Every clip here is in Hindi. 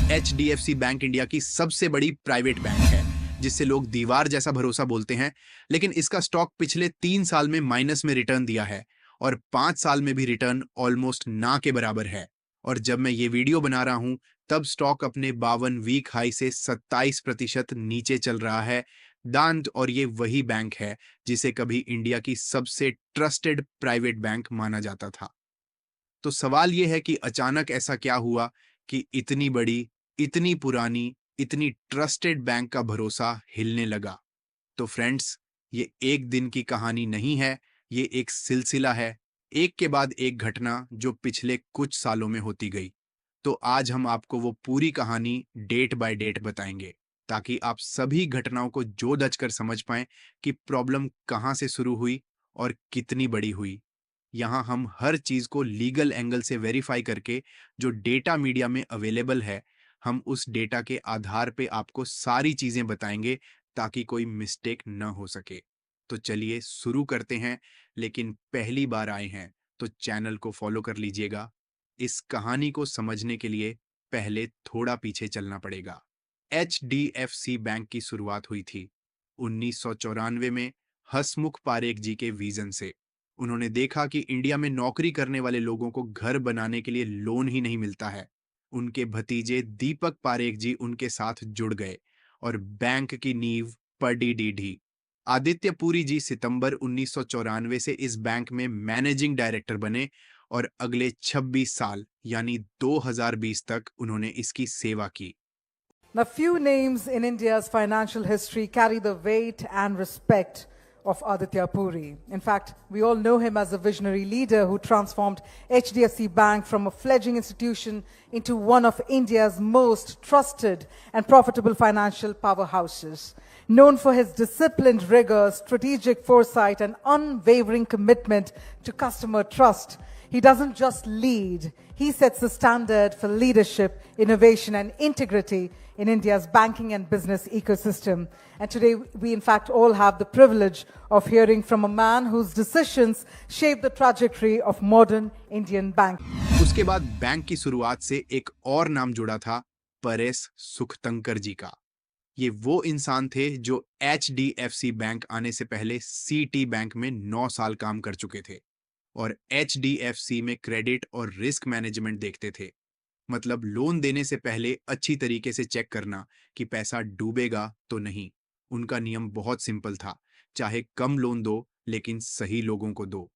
HDFC बैंक इंडिया की सबसे बड़ी प्राइवेट बैंक है, जिससे लोग दीवार जैसा भरोसा बोलते हैं, लेकिन इसका स्टॉक पिछले 3 साल में माइनस में रिटर्न दिया है और 5 साल में भी रिटर्न ऑलमोस्ट ना के बराबर है। और जब मैं ये वीडियो बना रहा हूं, तब स्टॉक अपने 52 वीक हाई से 27% नीचे चल रहा है। दांत और ये वही बैंक है जिसे कभी इंडिया की सबसे ट्रस्टेड प्राइवेट बैंक माना जाता था। तो सवाल ये है कि अचानक ऐसा क्या हुआ कि इतनी बड़ी, इतनी पुरानी, इतनी ट्रस्टेड बैंक का भरोसा हिलने लगा। तो फ्रेंड्स, ये एक दिन की कहानी नहीं है, ये एक सिलसिला है, एक के बाद एक घटना जो पिछले कुछ सालों में होती गई। तो आज हम आपको वो पूरी कहानी डेट बाय डेट बताएंगे, ताकि आप सभी घटनाओं को जोड़ कर समझ पाएं कि प्रॉब्लम कहां से शुरू हुई और कितनी बड़ी हुई। यहाँ हम हर चीज को लीगल एंगल से वेरीफाई करके, जो डेटा मीडिया में अवेलेबल है, हम उस डेटा के आधार पे आपको सारी चीजें बताएंगे ताकि कोई मिस्टेक न हो सके। तो चलिए शुरू करते हैं, लेकिन पहली बार आए हैं तो चैनल को फॉलो कर लीजिएगा। इस कहानी को समझने के लिए पहले थोड़ा पीछे चलना पड़ेगा। HDFC बैंक की शुरुआत हुई थी 1994 में हसमुख पारेख जी के विजन से। उन्होंने देखा कि इंडिया में नौकरी करने वाले लोगों को घर बनाने के लिए लोन ही नहीं मिलता है। उनके भतीजे दीपक पारेख जी उनके साथ जुड़ गए और बैंक की नींव पड़ी ढी। आदित्य पुरी जी सितंबर 1994 से इस बैंक में मैनेजिंग डायरेक्टर बने और अगले 26 साल यानी 2020 तक उन्होंने इसकी सेवा की। Now, few names in India's financial history carry the weight and respect of Aditya Puri. In fact, we all know him as a visionary leader who transformed HDFC Bank from a fledgling institution into one of India's most trusted and profitable financial powerhouses. Known for his disciplined rigor, strategic foresight, and unwavering commitment to customer trust, he doesn't just lead, he sets the standard for leadership, innovation, and integrity in India's banking and business ecosystem. And today, we in fact all have the privilege of hearing from a man whose decisions shape the trajectory of modern Indian banking. उसके बाद बैंक की शुरुआत से एक और नाम जुड़ा था, परेश सुखतंकर जी का। ये वो इंसान थे जो HDFC बैंक आने से पहले सिटी बैंक में 9 साल काम कर चुके थे और HDFC में क्रेडिट और रिस्क मैनेजमेंट देखते थे। मतलब लोन देने से पहले अच्छी तरीके से चेक करना कि पैसा डूबेगा तो नहीं। उनका नियम बहुत सिंपल था, चाहे कम लोन दो लेकिन सही लोगों को दो।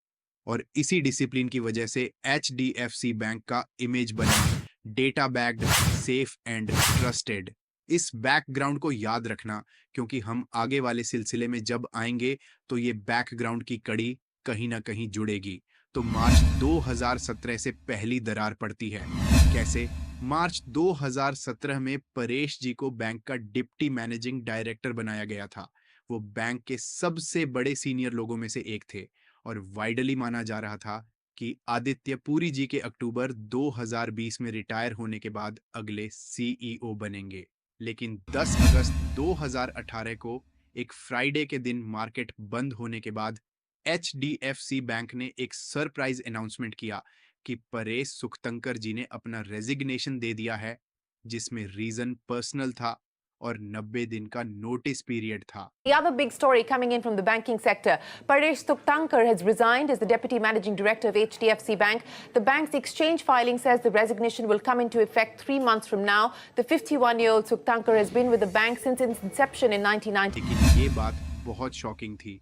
और इसी डिसिप्लिन की वजह से HDFC बैंक का इमेज बना data backed, safe and trusted. इस बैकग्राउंड को याद रखना, क्योंकि हम आगे वाले सिलसिले में जब आएंगे तो ये बैकग्राउंड की कड़ी कहीं ना कहीं जुड़ेगी। तो मार्च 2017 से पहली दरार पड़ती है। कैसे? मार्च 2017 में परेश जी को बैंक का डिप्टी मैनेजिंग डायरेक्टर बनाया गया था। वो बैंक के सबसे बड़े सीनियर लोगों में से एक थे और वाइडली माना जा रहा था कि आदित्य पुरी जी के अक्टूबर 2020 में रिटायर होने के बाद अगले CEO बनेंगे। लेकिन 10 अगस्त 2018 को एक फ्राइडे के दिन मार्केट बंद होने के बाद HDFC बैंक ने एक सरप्राइज अनाउंसमेंट किया कि परेश सुखतंकर जी ने अपना रेजिग्नेशन दे दिया है, जिसमें रीजन पर्सनल था और 90 दिन का नोटिस पीरियड था। The other big story coming in from the banking sector, Paresh Sukhtankar has resigned as the Deputy Managing Director of HDFC Bank. The bank's exchange filing says the resignation will come into effect 3 months from now. The 51-year-old Sukhtankar has been with the bank since its inception in 1990. लेकिन ये बात बहुत शॉकिंग थी,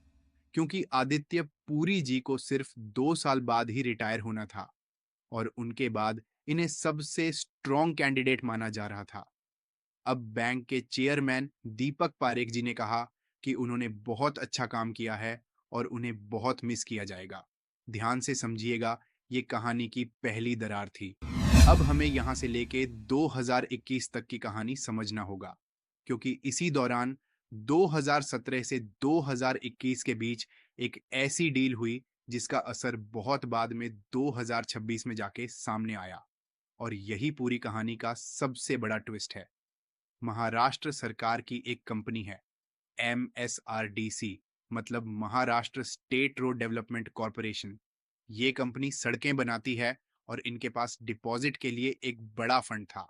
क्योंकि आदित्य पुरी जी को सिर्फ 2 साल बाद ही रिटायर होना था और उनके बाद इन्हें सबसे स्ट्रॉन्ग कैंडिडेट माना जा रहा था। अब बैंक के चेयरमैन दीपक पारेख जी ने कहा कि उन्होंने बहुत अच्छा काम किया है और उन्हें बहुत मिस किया जाएगा। ध्यान से समझिएगा, ये कहानी की पहली दरार थी। अब हमें यहां से लेके 2021 तक की कहानी समझना होगा, क्योंकि इसी दौरान 2017 से 2021 के बीच एक ऐसी डील हुई जिसका असर बहुत बाद में 2026 में जाके सामने आया। और यही पूरी कहानी का सबसे बड़ा ट्विस्ट है। महाराष्ट्र सरकार की एक कंपनी है, MSRDC, मतलब Maharashtra state road development corporation. ये कंपनी सड़कें बनाती है और इनके पास डिपॉजिट के लिए एक बड़ा फंड था।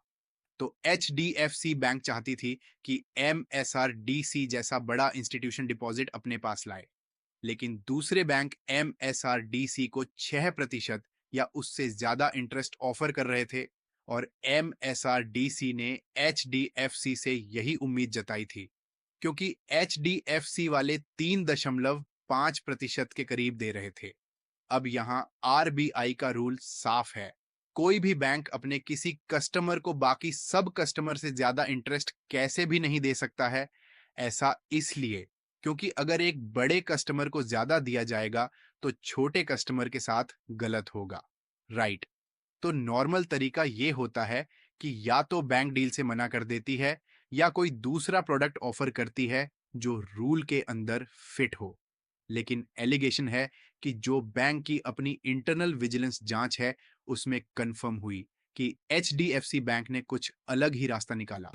तो HDFC बैंक चाहती थी कि MSRDC जैसा बड़ा इंस्टीट्यूशन डिपॉजिट अपने पास लाए, लेकिन दूसरे बैंक MSRDC को 6% या उससे ज्यादा इंटरेस्ट ऑफर कर रहे थे और MSRDC ने HDFC से यही उम्मीद जताई थी, क्योंकि HDFC वाले 3.5% के करीब दे रहे थे। अब यहां RBI का रूल साफ है, कोई भी बैंक अपने किसी कस्टमर को बाकी सब कस्टमर से ज्यादा इंटरेस्ट कैसे भी नहीं दे सकता है। ऐसा इसलिए क्योंकि अगर एक बड़े कस्टमर को ज्यादा दिया जाएगा तो छोटे कस्टमर के साथ गलत होगा, राइट? तो नॉर्मल तरीका ये होता है कि या तो बैंक डील से मना कर देती है या कोई दूसरा प्रोडक्ट ऑफर करती है जो रूल के अंदर फिट हो। लेकिन एलिगेशन है कि जो बैंक की अपनी इंटरनल विजिलेंस जांच है उसमें कंफर्म हुई कि HDFC बैंक ने कुछ अलग ही रास्ता निकाला।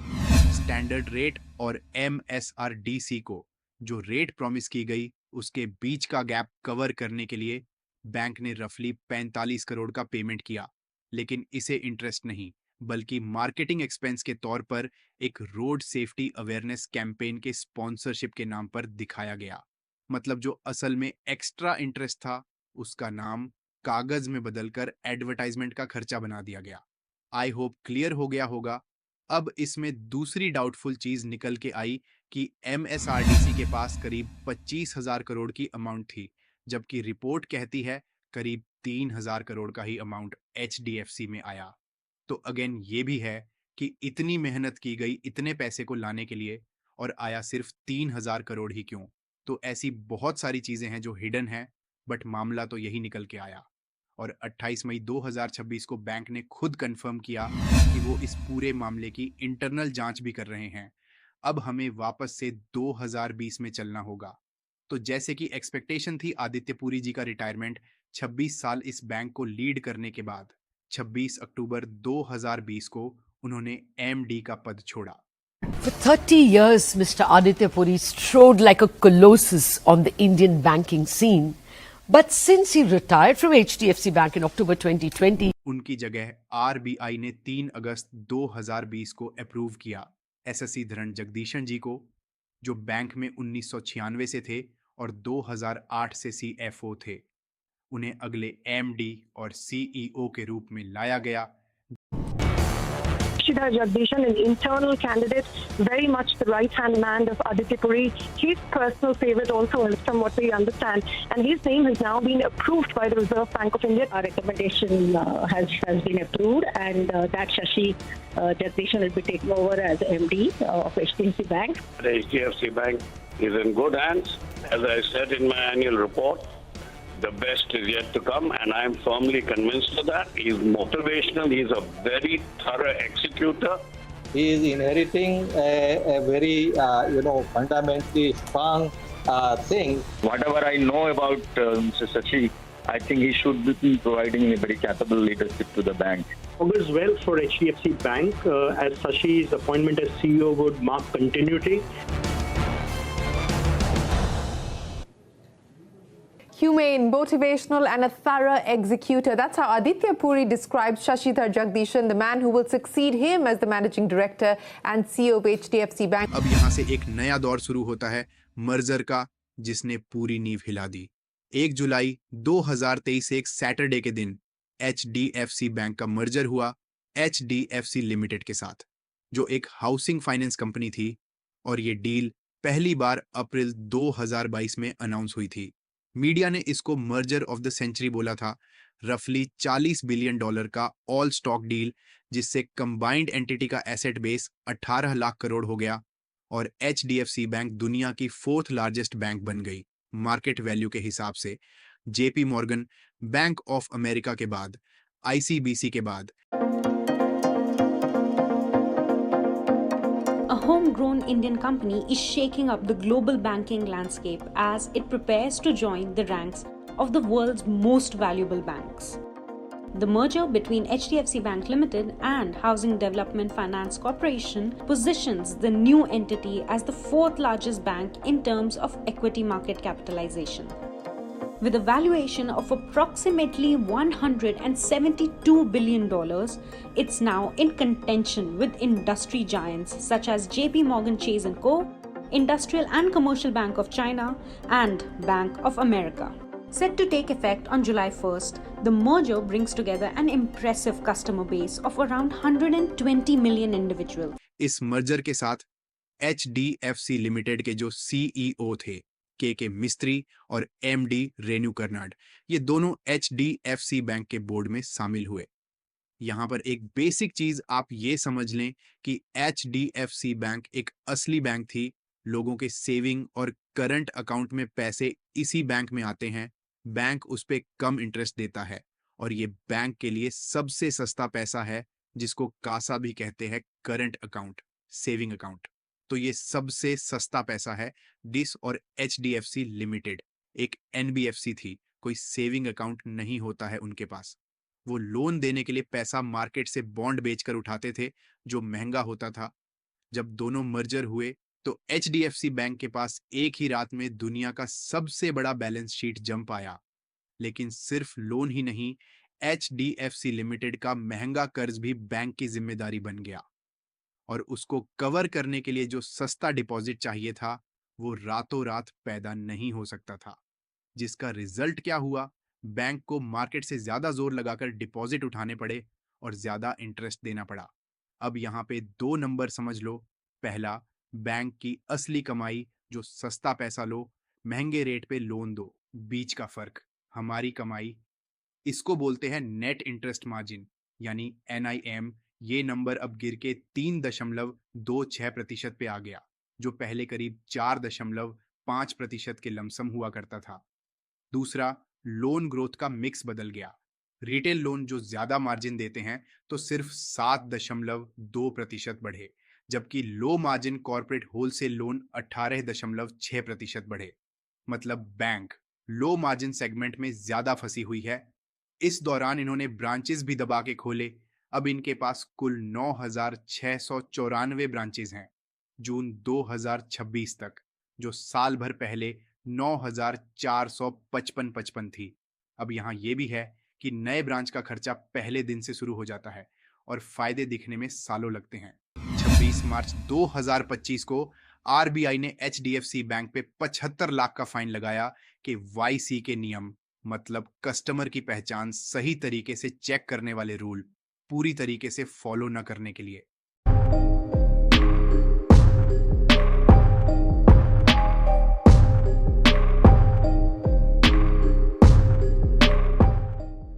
स्टैंडर्ड रेट और MSRDC को जो रेट प्रॉमिस की गई उसके बीच का गैप कवर करने के लिए बैंक ने रफली 45 करोड़ का पेमेंट किया, लेकिन इसे इंटरेस्ट नहीं बल्कि मार्केटिंग एक्सपेंस के तौर पर एक रोड सेफ्टी अवेयरनेस कैंपेन के स्पॉन्सरशिप के नाम पर दिखाया गया। मतलब जो असल में एक्स्ट्रा इंटरेस्ट था उसका नाम कागज में बदलकर एडवर्टाइजमेंट का खर्चा बना दिया गया। आई होप क्लियर हो गया होगा। अब इसमें दूसरी डाउटफुल चीज निकल के आई कि MSRDC के पास करीब 25,000 करोड़ की अमाउंट थी, जबकि रिपोर्ट कहती है करीब 3,000 करोड़ का ही अमाउंट HDFC में आया। तो अगेन ये भी है कि इतनी मेहनत की गई इतने पैसे को लाने के लिए और आया सिर्फ 3,000 करोड़ ही क्यों? तो ऐसी बहुत सारी चीजें हैं जो हिडन है, बट मामला तो यही निकल के आया। और 28 मई 2026 को बैंक ने खुद कंफर्म किया कि वो इस पूरे मामले की इंटरनल जांच भी कर रहे हैं। अब हमें वापस से 2020 में चलना होगा। तो जैसे कि एक्सपेक्टेशन थी आदित्य पुरी जी का रिटायरमेंट 26 साल इस बैंक को लीड करने के बाद 26 अक्टूबर 2020 को उन्होंने MD का पद छोड़ा। For 30 years, Mr. Aditya Puri strode like a colossus on the Indian banking scene. But since he retired from HDFC Bank in October 2020, उनकी जगह RBI ने 3 अगस्त 2020 को अप्रूव किया SSC धरण जगदीशन जी को, जो बैंक में 1996 से थे और 2008 से CFO थे। उन्हें अगले MD और CEO के रूप में लाया गया। Shashidhar Jagdishan, an internal candidate, very much the right-hand man of Aditya Puri. His personal favorite also, from what we understand, and his name has now been approved by the Reserve Bank of India. Our recommendation has been approved, and that Shashi Jagdishan will be taking over as MD of HDFC Bank. The HDFC Bank is in good hands. As I said in my annual report, the best is yet to come, and I am firmly convinced of that. He is motivational. He is a very thorough executor. He is inheriting a very, fundamentally strong thing. Whatever I know about Mr. Shashi, I think he should be providing a very capable leadership to the bank. Augurs well for HDFC Bank, as Shashi's appointment as CEO would mark continuity. Humane, motivational and a thorough executor. That's how Aditya Puri describes Shashidhar Jagdishan, the man who will succeed him as the managing director and CEO of HDFC Bank. अब यहाँ से एक नया दौर शुरू होता है मर्जर का, जिसने पूरी नींव हिला दी। 1 जुलाई 2023 एक सैटरडे के दिन HDFC बैंक का मर्जर हुआ HDFC लिमिटेड के साथ, जो एक हाउसिंग फाइनेंस कंपनी थी, और ये डील पहली बार अप्रैल 2022 में अनाउंस हुई थी। मीडिया ने इसको मर्जर ऑफ द सेंचुरी बोला था। रफली $40 बिलियन का ऑल स्टॉक डील, जिससे कंबाइंड एंटिटी का एसेट बेस 18 लाख करोड़ हो गया और HDFC बैंक दुनिया की 4th लार्जेस्ट बैंक बन गई मार्केट वैल्यू के हिसाब से। JP Morgan, bank of America के बाद, ICBC के बाद। A homegrown Indian company is shaking up the global banking landscape as it prepares to join the ranks of the world's most valuable banks. The merger between HDFC Bank Limited and Housing Development Finance Corporation positions the new entity as the 4th largest bank in terms of equity market capitalization. With a valuation of approximately $172 billion, it's now in contention with industry giants such as JP Morgan Chase & Co., Industrial and Commercial Bank of China, and Bank of America. Set to take effect on July 1st, the merger brings together an impressive customer base of around 120 million individuals. इस मर्जर के साथ HDFC लिमिटेड के जो CEO थे के मिस्त्री और MD रेणु कर्नाड, ये दोनों HDFC बैंक के बोर्ड में शामिल हुए। यहां पर एक बेसिक चीज आप ये समझ लें कि HDFC बैंक एक असली बैंक थी। लोगों के सेविंग और करंट अकाउंट में पैसे इसी बैंक में आते हैं। बैंक उस पे कम इंटरेस्ट देता है और ये बैंक के लिए सबसे सस्ता पैसा है, जिसको कासा भी कहते हैं, करंट अकाउंट, सेविंग अकाउंट। तो ये सबसे सस्ता पैसा है। डिस और HDFC लिमिटेड एक NBFC थी, कोई सेविंग अकाउंट नहीं होता है उनके पास। वो लोन देने के लिए पैसा मार्केट से बॉन्ड बेचकर उठाते थे, जो महंगा होता था। जब दोनों मर्जर हुए तो HDFC बैंक के पास एक ही रात में दुनिया का सबसे बड़ा बैलेंस शीट जंप आया। लेकिन सिर्फ लोन ही नहीं, HDFC लिमिटेड का महंगा कर्ज भी बैंक की जिम्मेदारी बन गया और उसको कवर करने के लिए जो सस्ता डिपॉजिट चाहिए था वो रातों रात पैदा नहीं हो सकता था, जिसका रिजल्ट क्या हुआ? बैंक को मार्केट से ज्यादा जोर लगाकर डिपॉजिट उठाने पड़े और ज्यादा इंटरेस्ट देना पड़ा। अब यहाँ पे 2 नंबर समझ लो। पहला, बैंक की असली कमाई, जो सस्ता पैसा लो, महंगे रेट पे लोन दो, बीच का फर्क, हमारी कमाई। इसको बोलते हैं नेट इंटरेस्ट मार्जिन यानी NIM। ये नंबर अब गिर के 3.26% पे आ गया, जो पहले करीब 4.5% के लमसम हुआ करता था। दूसरा, लोन ग्रोथ का मिक्स बदल गया। रिटेल लोन जो ज्यादा मार्जिन देते हैं तो सिर्फ 7.2% बढ़े, जबकि low margin corporate wholesale loan 18.6% बढ़े। मतलब बैंक लो मार्जिन सेगमेंट में ज्यादा फंसी हुई है। इस दौरान इन्होंने ब्रांचेस भी दबा के खोले। अब इनके पास कुल 9,694 ब्रांचेस हैं जून 2026 तक, जो साल भर पहले 9,455 थी। अब यहाँ ये भी है कि नए ब्रांच का खर्चा पहले दिन से शुरू हो जाता है और फायदे दिखने में सालों लगते हैं। 26 मार्च 2025 को RBI ने HDFC बैंक पे 75 लाख का फाइन लगाया कि YC के नियम, मतलब कस्टमर की पहचान सही तरीके से चेक करने वाले रूल, पूरी तरीके से फॉलो न करने के लिए।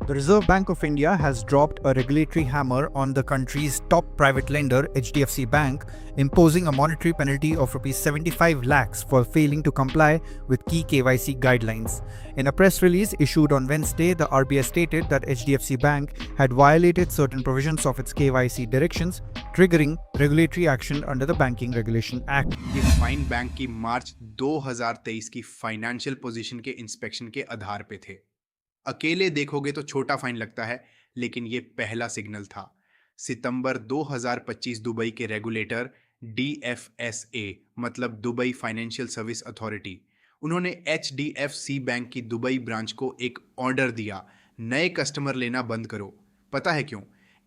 The Reserve Bank of India has dropped a regulatory hammer on the country's top private lender, HDFC Bank, imposing a monetary penalty of ₹75 lakhs for failing to comply with key KYC guidelines. In a press release issued on Wednesday, the RBI stated that HDFC Bank had violated certain provisions of its KYC directions, triggering regulatory action under the Banking Regulation Act. ये फाइन बैंक की मार्च 2023 की फाइनेंशियल पोजीशन के इंस्पेक्शन के आधार पे थे। अकेले देखोगे तो छोटा फाइन लगता है, लेकिन ये पहला सिग्नल था। सितंबर 2025 दुबई के रेगुलेटर DFSA, मतलब दुबई फाइनेंशियल सर्विस अथॉरिटी, उन्होंने HDFC बैंक की दुबई ब्रांच को एक ऑर्डर दिया, नए कस्टमर लेना बंद करो। पता है क्यों?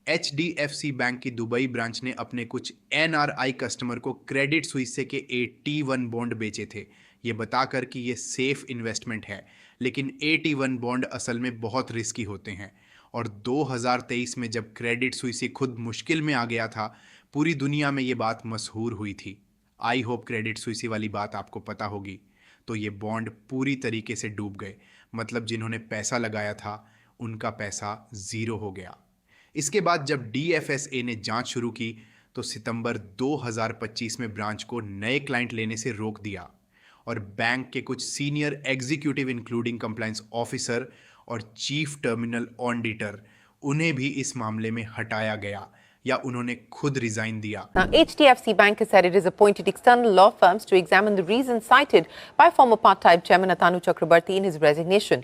HDFC बैंक की दुबई ब्रांच ने अपने कुछ NRI कस्टमर को क्रेडिट स्विस के AT1 बॉन्ड बेचे थे, ये बताकर कि ये सेफ इन्वेस्टमेंट है। लेकिन AT1 बॉन्ड असल में बहुत रिस्की होते हैं और 2023 में जब क्रेडिट स्विस खुद मुश्किल में आ गया था, पूरी दुनिया में ये बात मशहूर हुई थी। आई होप क्रेडिट स्विस वाली बात आपको पता होगी। तो ये बॉन्ड पूरी तरीके से डूब गए, मतलब जिन्होंने पैसा लगाया था उनका पैसा जीरो हो गया। इसके बाद जब DFSA ने जांच शुरू की तो सितंबर 2025 में ब्रांच को नए क्लाइंट लेने से रोक दिया और बैंक के कुछ senior executive including compliance officer और चीफ टर्मिनल ऑडिटर, उन्हें भी इस मामले में हटाया गया या उन्होंने खुद रिजाइन दिया। Now, HDFC Bank has said it has appointed external law firms to examine the reasons cited by former part-time chairman Atanu Chakrabarti in his resignation.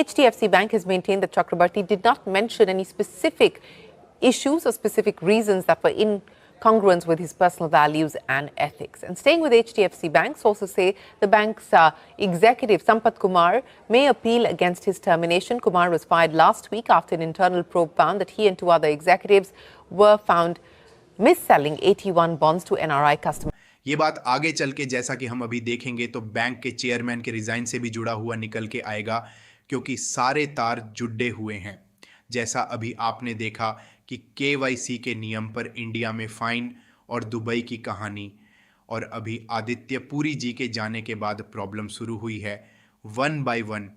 HDFC Bank has maintained that Chakrabarti did not mention any specific issues or specific reasons that were in congruence with his personal values and ethics. And staying with HDFC Bank, sources say the bank's executive Sampath Kumar may appeal against his termination. Kumar was fired last week after an internal probe found that he and two other executives were found mis-selling AT1 bonds to NRI customers. ये बात आगे चल के जैसा कि हम अभी देखेंगे तो बैंक के चेयरमैन के रिजाइन से भी जुड़ा हुआ निकल के आएगा, क्योंकि सारे तार जुड़े हुए हैं। जैसा अभी आपने देखा कि KYC के नियम पर इंडिया में फाइन और दुबई की कहानी, और अभी आदित्य पुरी जी के जाने के बाद प्रॉब्लम शुरू हुई है 1 by 1।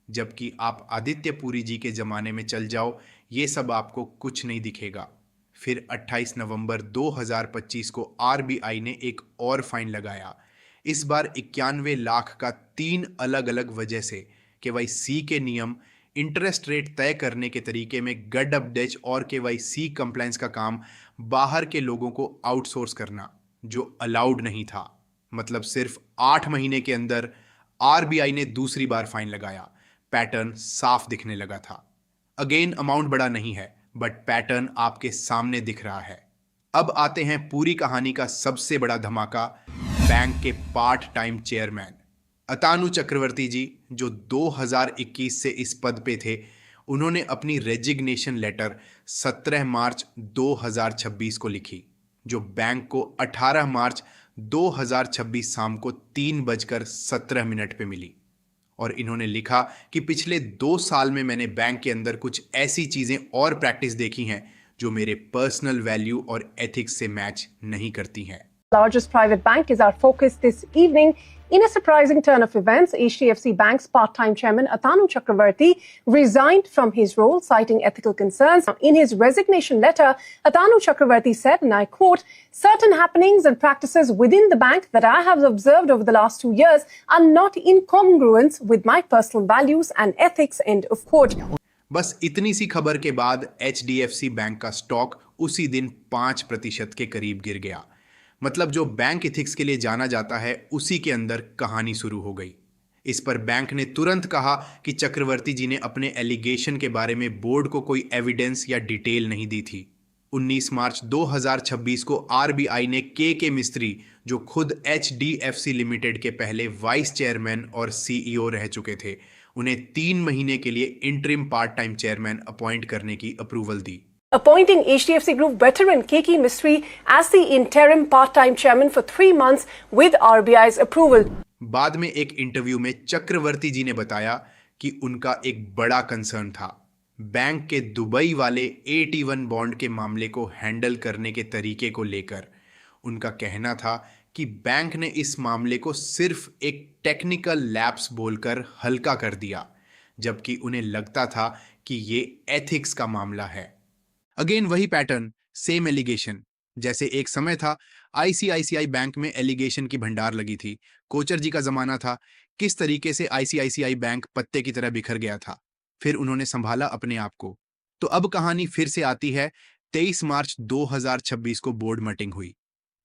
जबकि आप आदित्य पुरी जी के ज़माने में चल जाओ, ये सब आपको कुछ नहीं दिखेगा। फिर 28 नवंबर 2025 को RBI ने एक और फाइन लगाया, इस बार 91 लाख का 3 अलग अलग वजह से। KYC के नियम, इंटरेस्ट रेट तय करने के तरीके में गड अपडेट और KYC कंप्लायंस का काम बाहर के लोगों को आउटसोर्स करना, जो अलाउड नहीं था। मतलब सिर्फ 8 महीने के अंदर RBI ने दूसरी बार फाइन लगाया। पैटर्न साफ दिखने लगा था। अगेन अमाउंट बड़ा नहीं है, बट पैटर्न आपके सामने दिख रहा है। अब आते हैं पूरी कहानी का सबसे बड़ा धमाका, बैंक के पार्ट टाइम चेयरमैन अतानु चक्रवर्ती जी, जो 2021 से इस पद पे थे। उन्होंने अपनी रेजिग्नेशन लेटर 17 मार्च 2026 को लिखी, जो बैंक को 18 मार्च 2026 शाम को 3:17 पे मिली। और इन्होंने लिखा कि पिछले 2 साल में मैंने बैंक के अंदर कुछ ऐसी चीजें और प्रैक्टिस देखी हैं जो मेरे पर्सनल वैल्यू और एथिक्स से मैच नहीं करती हैं। Largest private bank is our focus this evening. In a surprising turn of events, HDFC Bank's part-time chairman Atanu Chakravarti resigned from his role, citing ethical concerns. In his resignation letter, Atanu Chakravarti said, and I quote, "Certain happenings and practices within the bank that I have observed over the last 2 years are not in congruence with my personal values and ethics." End of quote. बस इतनी सी खबर के बाद HDFC बैंक का स्टॉक उसी दिन 5% के करीब गिर गया। मतलब जो बैंक इथिक्स के लिए जाना जाता है, उसी के अंदर कहानी शुरू हो गई। इस पर बैंक ने तुरंत कहा कि चक्रवर्ती जी ने अपने एलिगेशन के बारे में बोर्ड को कोई एविडेंस या डिटेल नहीं दी थी। 19 मार्च 2026 को RBI ने के मिस्त्री, जो खुद HDFC लिमिटेड के पहले वाइस चेयरमैन और CEO रह चुके थे, उन्हें 3 महीने के लिए interim part time chairman appoint करने की अप्रूवल दी। Appointing HDFC Group veteran KK Mistry as the interim part-time chairman for 3 months with RBI's approval. बाद में एक इंटरव्यू में चक्रवर्ती जी ने बताया कि उनका एक बड़ा कंसर्न था बैंक के दुबई वाले AT1 बॉन्ड के मामले को हैंडल करने के तरीके को लेकर। उनका कहना था कि बैंक ने इस मामले को सिर्फ एक टेक्निकल लैप्स बोलकर हल्का कर दिया, जबकि उन्हें लगता था कि ये एथिक्स का मामला है। अगेन वही पैटर्न, सेम एलिगेशन। जैसे एक समय था ICICI बैंक में एलिगेशन की भंडार लगी थी। कोचर जी का जमाना था, किस तरीके से ICICI बैंक पत्ते की तरह बिखर गया था। फिर उन्होंने संभाला अपने आप को। तो अब कहानी फिर से आती है। 23 मार्च 2026 को बोर्ड मीटिंग हुई।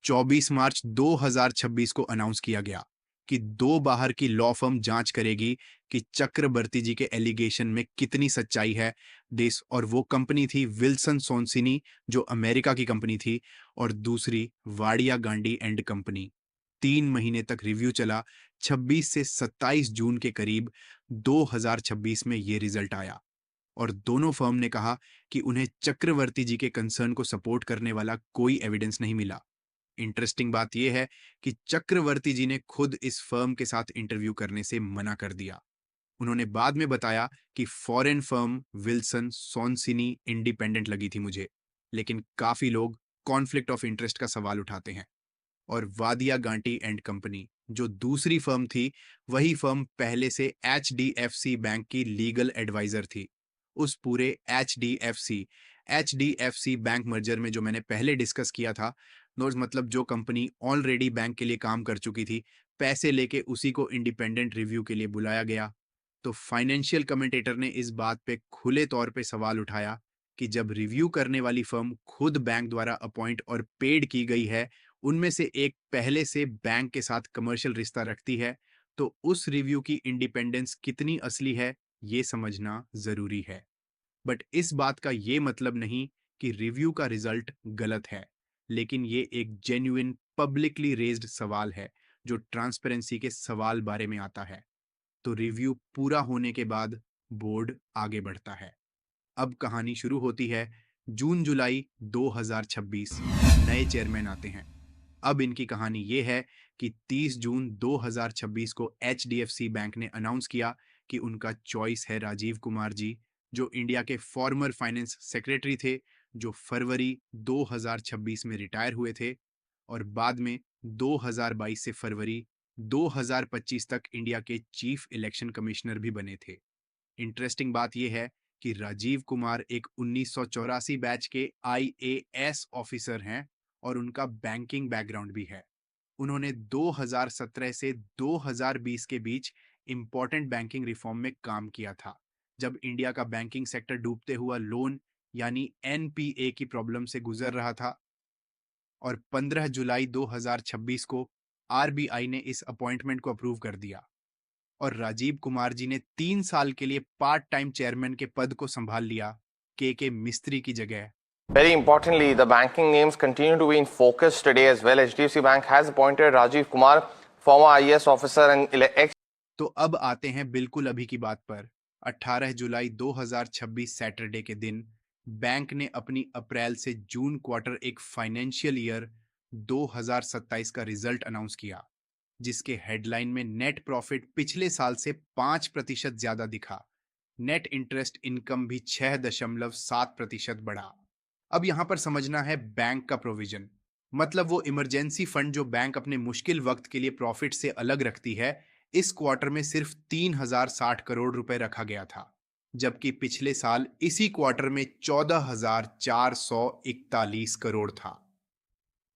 24 मार्च 2026 को अनाउंस किया गया कि 2 बाहर की लॉ फर्म जांच करेगी कि चक्रवर्ती जी के एलिगेशन में कितनी सच्चाई है। देश और वो कंपनी थी विल्सन सोनसिनी, जो अमेरिका की कंपनी थी, और दूसरी वाडिया गांडी एंड कंपनी। 3 महीने तक रिव्यू चला। 26 से 27 जून के करीब 2026 में ये रिजल्ट आया, और दोनों फर्म ने कहा कि उन्हें चक्रवर्ती जी के कंसर्न को सपोर्ट करने वाला कोई एविडेंस नहीं मिला। इंटरेस्टिंग बात यह है कि चक्रवर्ती जी ने खुद इस फर्म के साथ इंटरव्यू करने से मना कर दिया। उन्होंने बाद में बताया कि फॉरेन फर्म विल्सन सोनसिनी इंडिपेंडेंट लगी थी मुझे, लेकिन काफी लोग कॉन्फ्लिक्ट ऑफ इंटरेस्ट का सवाल उठाते हैं। और वादिया गांटी एंड कंपनी, जो दूसरी फर्म थी, वही फर्म पहले से HDFC बैंक की लीगल एडवाइजर थी। उस पूरे HDFC बैंक मर्जर में जो मैंने पहले डिस्कस किया था, मतलब जो कंपनी ऑलरेडी बैंक के लिए काम कर चुकी थी, पैसे लेके उसी को इंडिपेंडेंट रिव्यू के लिए बुलाया गया। तो फाइनेंशियल कमेंटेटर ने इस बात पे खुले तौर पे सवाल उठाया कि जब रिव्यू करने वाली फर्म खुद बैंक द्वारा अपॉइंट और पेड की गई है, उनमें से एक पहले से बैंक के साथ कमर्शियल रिश्ता रखती है, तो उस रिव्यू की इंडिपेंडेंस कितनी असली है, ये समझना जरूरी है। बट इस बात का ये मतलब नहीं कि रिव्यू का रिजल्ट गलत है। लेकिन ये एक जेन्युइन पब्लिकली रेज्ड सवाल है जो ट्रांसपेरेंसी के सवाल बारे में आता है। तो रिव्यू पूरा होने के बाद बोर्ड आगे बढ़ता है। अब कहानी शुरू होती है। जून जुलाई 2026 नए चेयरमैन आते हैं। अब इनकी कहानी ये है कि 30 जून 2026 को HDFC बैंक ने अनाउंस किया कि उनका चॉइस है राजीव कुमार जी, जो इंडिया के फॉर्मर फाइनेंस सेक्रेटरी थे, जो फरवरी 2026 में रिटायर हुए थे और बाद में 2022 से फरवरी 2025 तक इंडिया के चीफ इलेक्शन कमिश्नर भी बने थे। इंटरेस्टिंग बात यह है कि राजीव कुमार एक 1984 बैच के IAS ऑफिसर हैं और उनका बैंकिंग बैकग्राउंड भी है। उन्होंने 2017 से 2020 के बीच इंपॉर्टेंट बैंकिंग रिफॉर्म में काम किया था, जब इंडिया का बैंकिंग सेक्टर डूबते हुआ लोन यानी NPA की प्रॉब्लम से गुजर रहा था। और 15 जुलाई 2026 को RBI ने इस अपॉइंटमेंट को अप्रूव कर दिया और राजीव कुमार जी ने 3 साल के लिए पार्ट टाइम चेयरमैन के पद को संभाल लिया के मिस्त्री की जगह। Very importantly, the banking names continue to be in focus today as well. HDFC Bank has appointed Rajiv Kumar, former IAS officer and ex. तो अब आते हैं बिल्कुल अभी की बात पर। 18 जुलाई 2026 सैटरडे के दिन बैंक ने अपनी अप्रैल से जून क्वार्टर एक फाइनेंशियल ईयर 2027 का रिजल्ट अनाउंस किया, जिसके हेडलाइन में नेट प्रॉफिट पिछले साल से 5% ज्यादा दिखा। नेट इंटरेस्ट इनकम भी 6.7% बढ़ा। अब यहां पर समझना है बैंक का प्रोविजन, मतलब वो इमरजेंसी फंड जो बैंक अपने मुश्किल वक्त के लिए प्रॉफिट से अलग रखती है। इस क्वार्टर में सिर्फ 3060 करोड़ रुपए रखा गया था, जबकि पिछले साल इसी क्वार्टर में 14,441 करोड़ था।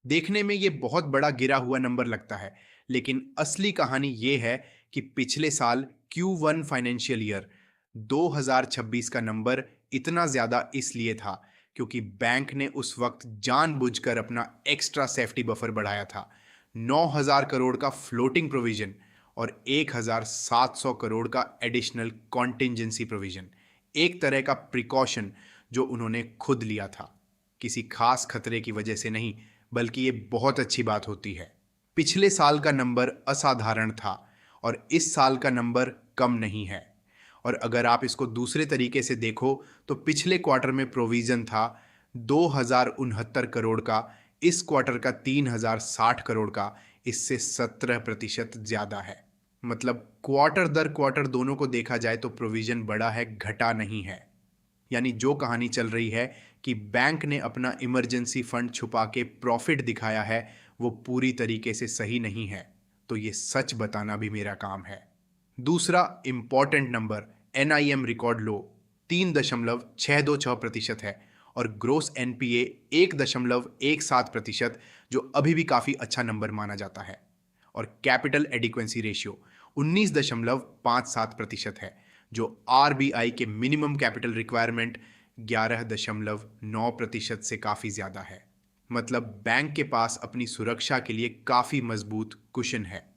देखने में ये बहुत बड़ा गिरा हुआ नंबर लगता है, लेकिन असली कहानी ये है कि पिछले साल Q1 फाइनेंशियल ईयर 2026 का नंबर इतना ज्यादा इसलिए था क्योंकि बैंक ने उस वक्त जानबूझकर अपना एक्स्ट्रा सेफ्टी बफर बढ़ाया था। 9,000 करोड़ का फ्लोटिंग प्रोविजन और 1,700 करोड़ का एडिशनल कॉन्टिंजेंसी प्रोविजन, एक तरह का प्रिकॉशन जो उन्होंने खुद लिया था, किसी खास खतरे की वजह से नहीं, बल्कि ये बहुत अच्छी बात होती है। पिछले साल का नंबर असाधारण था और इस साल का नंबर कम नहीं है। और अगर आप इसको दूसरे तरीके से देखो तो पिछले क्वार्टर में प्रोविजन था 2,069 करोड़ का, इस क्वार्टर का 3,060 करोड़ का, इससे 17% ज्यादा है। मतलब क्वार्टर दर क्वार्टर दोनों को देखा जाए तो प्रोविजन बढ़ा है, घटा नहीं है। यानी जो कहानी चल रही है कि बैंक ने अपना इमरजेंसी फंड छुपा के प्रॉफिट दिखाया है, वो पूरी तरीके से सही नहीं है। तो ये सच बताना भी मेरा काम है। दूसरा इंपॉर्टेंट नंबर NIM रिकॉर्ड लो 3.626% है और ग्रोस NPA 1.17%, जो अभी भी काफी अच्छा नंबर माना जाता है। और कैपिटल एडिक्वेंसी रेशियो 19.57% है, जो RBI के मिनिमम कैपिटल रिक्वायरमेंट 11.9% से काफी ज्यादा है। मतलब बैंक के पास अपनी सुरक्षा के लिए काफी मजबूत कुशन है।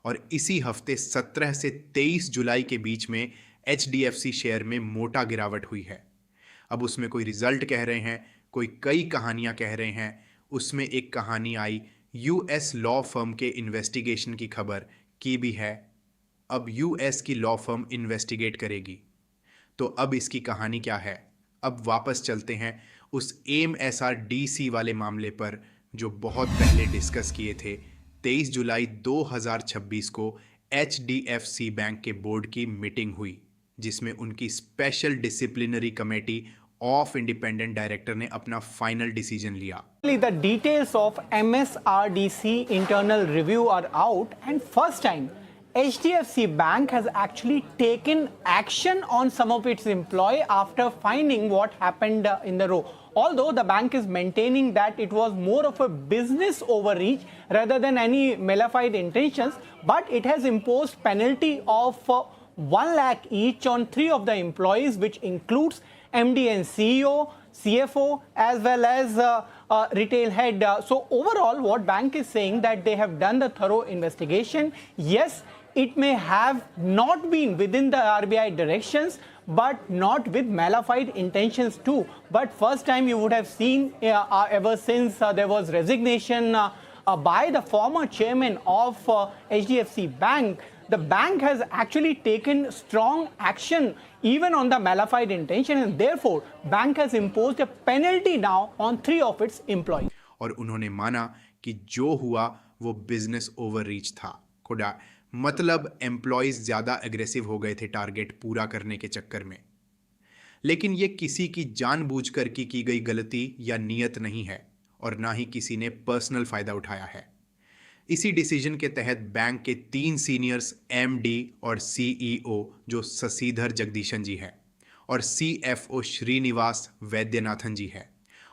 और इसी हफ्ते 17 से 23 जुलाई के बीच में HDFC शेयर में मोटा गिरावट हुई है। अब उसमें कोई रिजल्ट कह रहे हैं, कोई कई कहानियां कह रहे हैं। उसमें एक कहानी आई US लॉ फर्म के इन्वेस्टिगेशन की खबर की भी है। अब US की लॉ फर्म इन्वेस्टिगेट करेगी। तो अब इसकी कहानी क्या है? अब वापस चलते हैं उस AIM-SR-DC वाले मामले पर जो बहुत पहले डिस्कस किए थे। 23 जुलाई 2026 को HDFC बैंक के बोर्ड की मीटिंग हुई, जिसमें उनकी special disciplinary committee of independent director ने अपना फाइनल डिसीजन लिया। The details of MSRDC internal review are out, and first time HDFC Bank has actually taken action on some of its employees after finding what happened in the row. Although the bank is maintaining that it was more of a business overreach rather than any malefied intentions, but it has imposed penalty of 1 lakh each on 3 of the employees, which includes MD and CEO, CFO, as well as retail head. So overall, what bank is saying that they have done the thorough investigation. Yes, it may have not been within the RBI directions, but not with malafide intentions too. But first time you would have seen ever since there was resignation by the former chairman of HDFC Bank, the bank has actually taken strong action even on the malafide intention, and therefore bank has imposed a penalty now on 3 of its employees. और उन्होंने माना कि जो हुआ वो बिजनेस ओवररीच था। कोडा मतलब एम्प्लॉयज ज्यादा एग्रेसिव हो गए थे टारगेट पूरा करने के चक्कर में। लेकिन ये किसी की जानबूझकर की गई गलती या नियत नहीं है और ना ही किसी ने पर्सनल फायदा उठाया है। इसी डिसीजन के तहत बैंक के 3 सीनियर्स एमडी और सीईओ जो शशिधर जगदीशन जी है और सीएफओ श्रीनिवास वैद्यनाथन जी है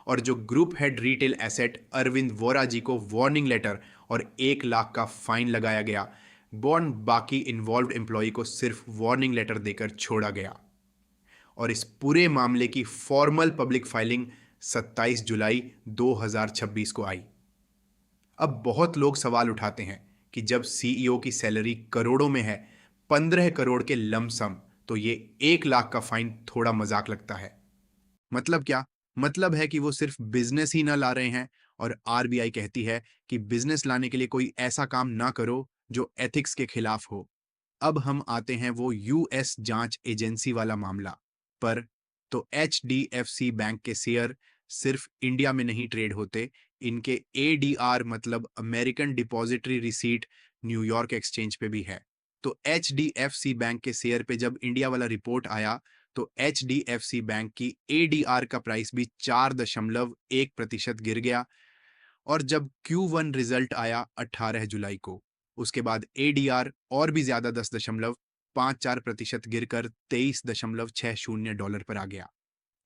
और जो group head retail asset Arvind Vora ji को वार्निंग लेटर और 1 लाख का फाइन लगाया गया। बाकी इन्वॉल्व्ड एम्प्लॉय को सिर्फ वार्निंग लेटर देकर छोड़ा गया और इस पूरे मामले की फॉर्मल पब्लिक फाइलिंग 27 जुलाई 2026 को आई। अब बहुत लोग सवाल उठाते हैं कि जब सीईओ की सैलरी करोड़ों में है, 15 करोड़ के लमसम, तो ये 1 लाख का फाइन थोड़ा मजाक लगता है। मतलब क्या? मतलब है कि वो सिर्फ बिजनेस ही ना ला रहे हैं और आरबीआई कहती है कि बिजनेस लाने के लिए कोई ऐसा काम ना करो जो एथिक्स के खिलाफ हो। अब हम आते हैं वो यूएस जांच एजेंसी वाला मामला पर। तो एचडीएफसी बैंक के शेयर सिर्फ इंडिया में नहीं ट्रेड होते, इनके एडीआर मतलब American depository receipt New York exchange पे भी है। तो एचडीएफसी बैंक के शेयर पे जब इंडिया वाला रिपोर्ट आया तो एचडीएफसी बैंक की एडीआर का प्राइस भी 4.1% गिर गया और जब Q1 रिजल्ट आया 18 जुलाई को, उसके बाद एडीआर और भी ज्यादा 10.54% गिरकर $23.60 पर आ गया।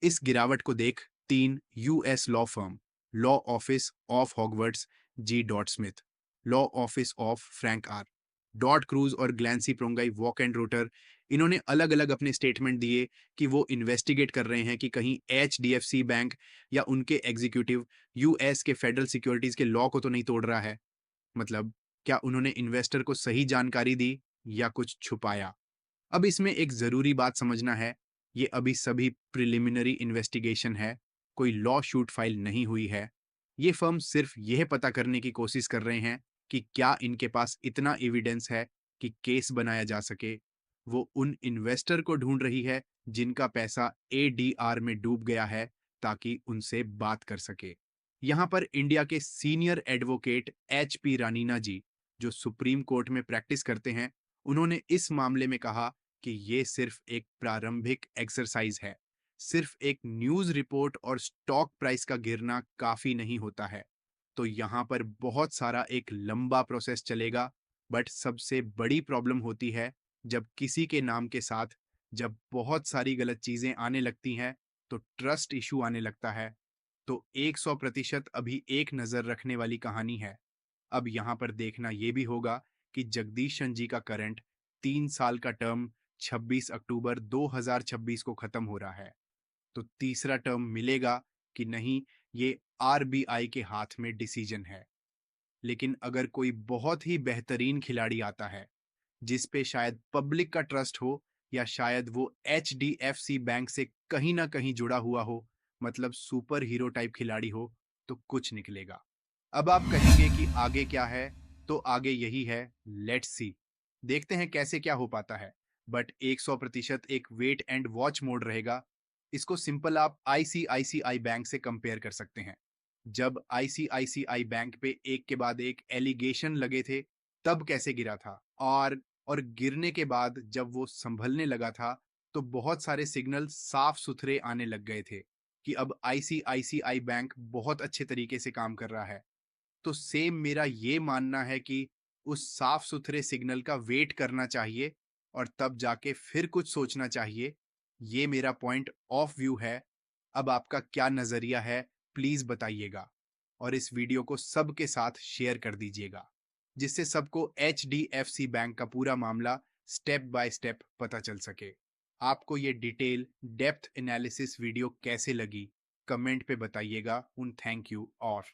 इस गिरावट को देख 3 US law firm, law office of Howard G dot Smith, law office of Frank R dot Cruz और Glancy Prongay Wolke and Rotter, इन्होंने अलग अलग अपने स्टेटमेंट दिए कि वो इन्वेस्टिगेट कर रहे हैं कि कहीं एचडीएफसी बैंक या उनके एग्जीक्यूटिव यूएस के फेडरल सिक्योरिटीज के लॉ को तो नहीं तोड़ रहा है। मतलब क्या उन्होंने इन्वेस्टर को सही जानकारी दी या कुछ छुपाया? अब इसमें एक जरूरी बात समझना है, ये अभी सभी प्रिलिमिनरी इन्वेस्टिगेशन है, कोई लॉ शूट फाइल नहीं हुई है। ये फर्म सिर्फ यह पता करने की कोशिश कर रहे हैं कि क्या इनके पास इतना एविडेंस है कि केस बनाया जा सके। वो उन इन्वेस्टर को ढूंढ रही है जिनका पैसा एडीआर में डूब गया है ताकि उनसे बात कर सके। यहां पर इंडिया के सीनियर एडवोकेट HP रानीना जी, जो सुप्रीम कोर्ट में प्रैक्टिस करते हैं, उन्होंने इस मामले में कहा कि ये सिर्फ एक प्रारंभिक एक्सरसाइज है। सिर्फ एक न्यूज रिपोर्ट और स्टॉक प्राइस का गिरना काफी नहीं होता है। तो यहां पर बहुत सारा एक लंबा प्रोसेस चलेगा। बट सबसे बड़ी प्रॉब्लम होती है जब किसी के नाम के साथ जब बहुत सारी गलत चीजें आने लगती हैं तो ट्रस्ट इशू आने लगता है। तो 100% अभी एक नजर रखने वाली कहानी है। अब यहां पर देखना यह भी होगा कि जगदीशन जी का करंट 3 साल का टर्म 26 अक्टूबर 2026 को खत्म हो रहा है। तो तीसरा टर्म मिलेगा कि नहीं, ये आरबीआई के हाथ में डिसीजन है। लेकिन अगर कोई बहुत ही बेहतरीन खिलाड़ी आता है जिस पे शायद पब्लिक का ट्रस्ट हो या शायद वो एचडीएफसी बैंक से कहीं ना कहीं जुड़ा हुआ हो, मतलब सुपर हीरो टाइप खिलाड़ी हो, तो कुछ निकलेगा। अब आप कहेंगे कि आगे क्या है, तो आगे यही है, लेट्स सी, देखते हैं कैसे क्या हो पाता है। बट 100% एक वेट एंड वॉच मोड रहेगा। इसको सिंपल आप आईसीआईसीआई बैंक से कंपेयर कर सकते हैं। जब आईसीआईसीआई बैंक पे एक के बाद एक एलिगेशन लगे थे तब कैसे गिरा था, और गिरने के बाद जब वो संभलने लगा था तो बहुत सारे सिग्नल साफ सुथरे आने लग गए थे कि अब आईसीआईसीआई बैंक बहुत अच्छे तरीके से काम कर रहा है। तो सेम मेरा ये मानना है कि उस साफ सुथरे सिग्नल का वेट करना चाहिए और तब जाके फिर कुछ सोचना चाहिए। ये मेरा पॉइंट ऑफ व्यू है। अब आपका क्या नजरिया है प्लीज बताइएगा और इस वीडियो को सबके साथ शेयर कर दीजिएगा जिससे सबको एचडीएफसी बैंक का पूरा मामला स्टेप बाय स्टेप पता चल सके। आपको ये डिटेल डेप्थ एनालिसिस वीडियो कैसे लगी कमेंट पे बताइएगा। थैंक यू और